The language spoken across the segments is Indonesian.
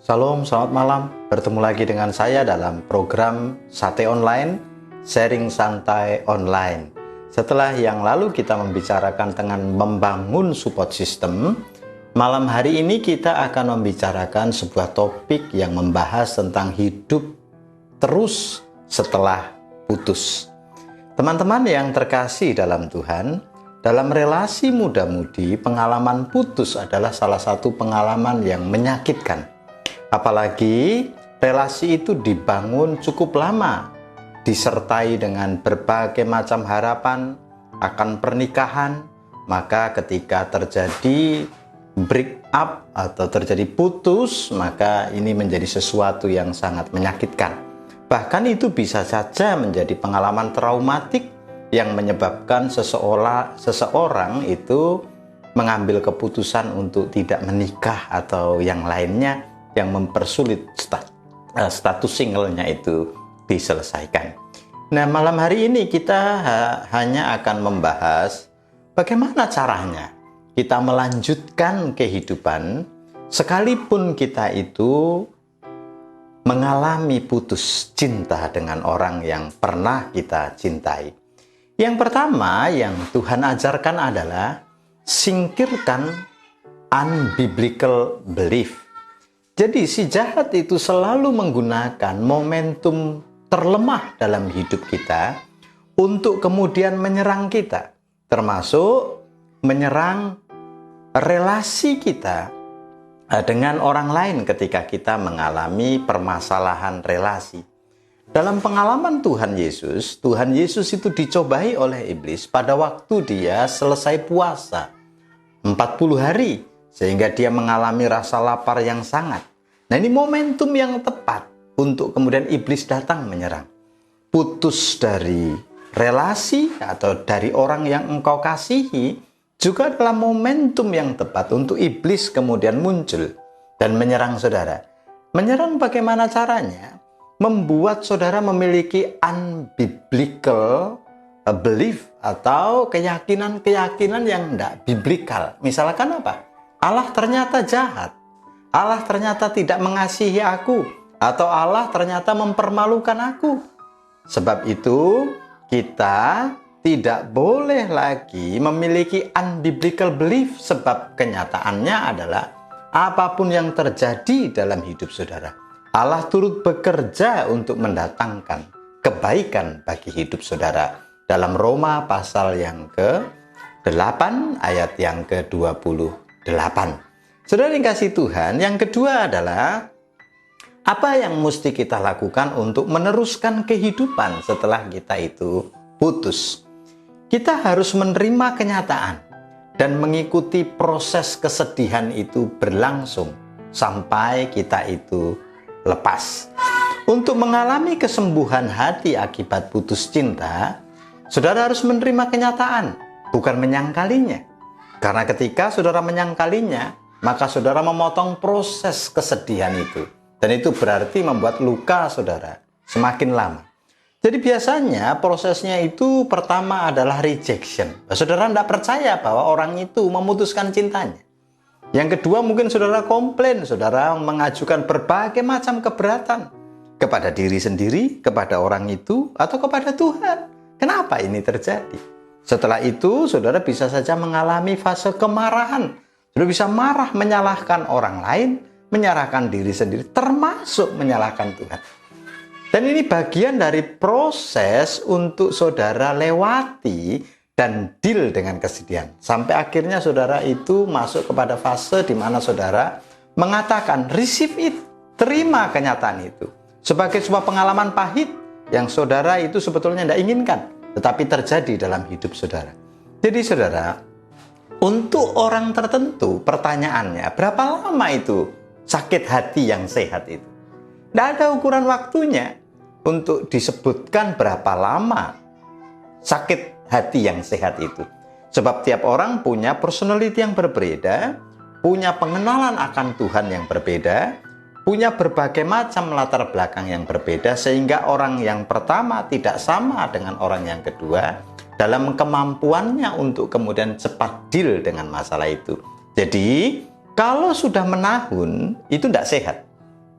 Shalom, selamat malam. Bertemu lagi dengan saya dalam program Sate Online, Sharing Santai Online. Setelah yang lalu kita membicarakan dengan membangun support system, malam hari ini kita akan membicarakan sebuah topik yang membahas tentang hidup terus setelah putus. Teman-teman yang terkasih dalam Tuhan, dalam relasi muda-mudi, pengalaman putus adalah salah satu pengalaman yang menyakitkan. Apalagi relasi itu dibangun cukup lama, disertai dengan berbagai macam harapan akan pernikahan, maka ketika terjadi break up atau terjadi putus, maka ini menjadi sesuatu yang sangat menyakitkan. Bahkan itu bisa saja menjadi pengalaman traumatik yang menyebabkan seseorang itu mengambil keputusan untuk tidak menikah atau yang lainnya, yang mempersulit status singlenya itu diselesaikan. Nah, malam hari ini kita hanya akan membahas bagaimana caranya kita melanjutkan kehidupan sekalipun kita itu mengalami putus cinta dengan orang yang pernah kita cintai. Yang pertama yang Tuhan ajarkan adalah singkirkan unbiblical belief. Jadi si jahat itu selalu menggunakan momentum terlemah dalam hidup kita untuk kemudian menyerang kita, termasuk menyerang relasi kita dengan orang lain ketika kita mengalami permasalahan relasi. Dalam pengalaman Tuhan Yesus itu dicobai oleh iblis pada waktu dia selesai puasa 40 hari, sehingga dia mengalami rasa lapar yang sangat. Nah, ini momentum yang tepat untuk kemudian iblis datang menyerang. Putus dari relasi atau dari orang yang engkau kasihi juga adalah momentum yang tepat untuk iblis kemudian muncul dan menyerang saudara. Menyerang bagaimana caranya? Membuat saudara memiliki unbiblical belief atau keyakinan-keyakinan yang tidak biblikal. Misalkan apa? Allah ternyata jahat. Allah ternyata tidak mengasihi aku. Atau Allah ternyata mempermalukan aku. Sebab itu kita tidak boleh lagi memiliki unbiblical belief. Sebab kenyataannya adalah apapun yang terjadi dalam hidup saudara, Allah turut bekerja untuk mendatangkan kebaikan bagi hidup saudara. Dalam Roma pasal yang ke-8 ayat yang ke-28. Saudara yang kasih Tuhan, yang kedua adalah apa yang mesti kita lakukan untuk meneruskan kehidupan setelah kita itu putus. Kita harus menerima kenyataan dan mengikuti proses kesedihan itu berlangsung sampai kita itu lepas. Untuk mengalami kesembuhan hati akibat putus cinta, saudara harus menerima kenyataan, bukan menyangkalinya. Karena ketika saudara menyangkalinya, maka saudara memotong proses kesedihan itu. Dan itu berarti membuat luka saudara semakin lama. Jadi biasanya prosesnya itu pertama adalah rejection. Saudara tidak percaya bahwa orang itu memutuskan cintanya. Yang kedua mungkin saudara komplain, saudara mengajukan berbagai macam keberatan kepada diri sendiri, kepada orang itu, atau kepada Tuhan. Kenapa ini terjadi? Setelah itu saudara bisa saja mengalami fase kemarahan. Saudara bisa marah menyalahkan orang lain, menyalahkan diri sendiri, termasuk menyalahkan Tuhan. Dan ini bagian dari proses untuk saudara lewati dan deal dengan kesedihan. Sampai akhirnya saudara itu masuk kepada fase di mana saudara mengatakan, receive it, terima kenyataan itu. Sebagai sebuah pengalaman pahit yang saudara itu sebetulnya tidak inginkan, tetapi terjadi dalam hidup saudara. Jadi saudara, untuk orang tertentu pertanyaannya, berapa lama itu sakit hati yang sehat itu? Tidak ada ukuran waktunya untuk disebutkan berapa lama sakit hati yang sehat itu. Sebab tiap orang punya personality yang berbeda, punya pengenalan akan Tuhan yang berbeda, punya berbagai macam latar belakang yang berbeda, sehingga orang yang pertama tidak sama dengan orang yang kedua dalam kemampuannya untuk kemudian cepat deal dengan masalah itu. Jadi, kalau sudah menahun, itu tidak sehat.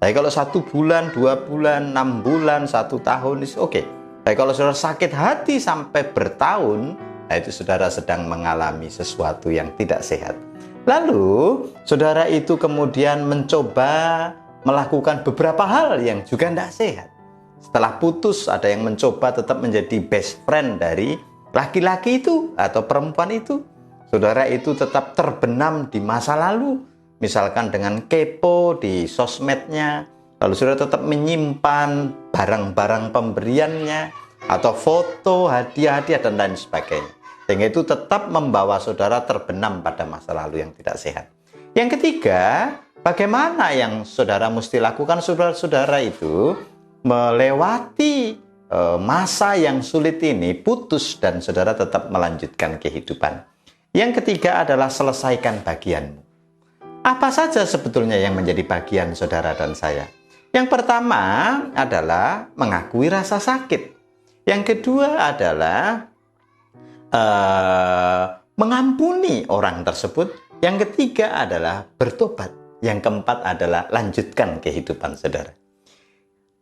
Tapi kalau 1 bulan, 2 bulan, 6 bulan, 1 tahun, itu oke. Tapi kalau saudara sakit hati sampai bertahun, nah itu saudara sedang mengalami sesuatu yang tidak sehat. Lalu, saudara itu kemudian mencoba melakukan beberapa hal yang juga tidak sehat. Setelah putus, ada yang mencoba tetap menjadi best friend dari laki-laki itu atau perempuan itu. Saudara itu tetap terbenam di masa lalu, misalkan dengan kepo di sosmednya, lalu saudara tetap menyimpan barang-barang pemberiannya, atau foto, hadiah-hadiah, dan lain sebagainya. Sehingga itu tetap membawa saudara terbenam pada masa lalu yang tidak sehat. Yang ketiga, bagaimana yang saudara mesti lakukan? Saudara-saudara itu melewati masa yang sulit ini, putus, dan saudara tetap melanjutkan kehidupan. Yang ketiga adalah selesaikan bagianmu. Apa saja sebetulnya yang menjadi bagian saudara dan saya? Yang pertama adalah mengakui rasa sakit. Yang kedua adalah mengampuni orang tersebut. Yang ketiga adalah bertobat. Yang keempat adalah lanjutkan kehidupan saudara.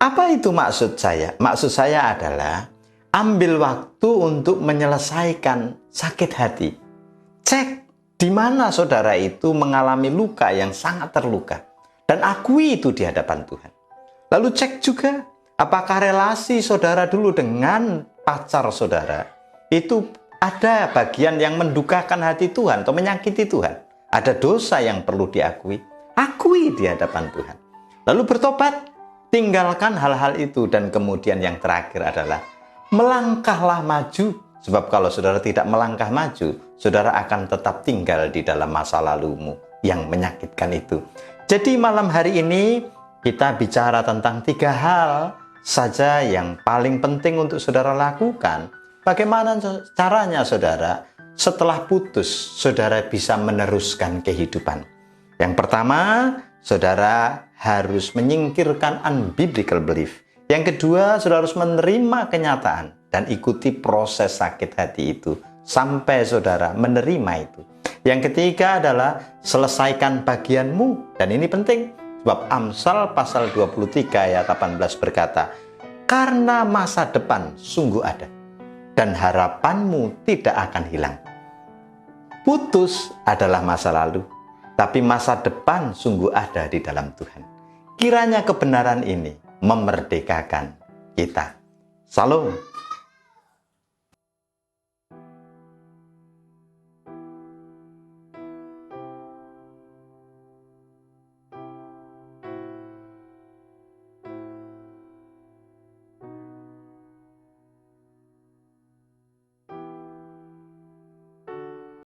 Apa itu maksud saya? Maksud saya adalah ambil waktu untuk menyelesaikan sakit hati. Cek di mana saudara itu mengalami luka yang sangat terluka. Dan akui itu di hadapan Tuhan. Lalu cek juga apakah relasi saudara dulu dengan pacar saudara itu ada bagian yang mendukakan hati Tuhan atau menyakiti Tuhan. Ada dosa yang perlu diakui. Akui di hadapan Tuhan. Lalu bertobat, tinggalkan hal-hal itu. Dan kemudian yang terakhir adalah melangkahlah maju. Sebab kalau saudara tidak melangkah maju, saudara akan tetap tinggal di dalam masa lalumu yang menyakitkan itu. Jadi malam hari ini kita bicara tentang 3 hal saja yang paling penting untuk saudara lakukan. Bagaimana caranya saudara setelah putus, saudara bisa meneruskan kehidupan. Yang pertama, saudara harus menyingkirkan unbiblical belief. Yang kedua, saudara harus menerima kenyataan dan ikuti proses sakit hati itu sampai saudara menerima itu. Yang ketiga adalah selesaikan bagianmu. Dan ini penting, sebab Amsal pasal 23 ayat 18 berkata, karena masa depan sungguh ada, dan harapanmu tidak akan hilang. Putus adalah masa lalu, tapi masa depan sungguh ada di dalam Tuhan. Kiranya kebenaran ini memerdekakan kita. Salam.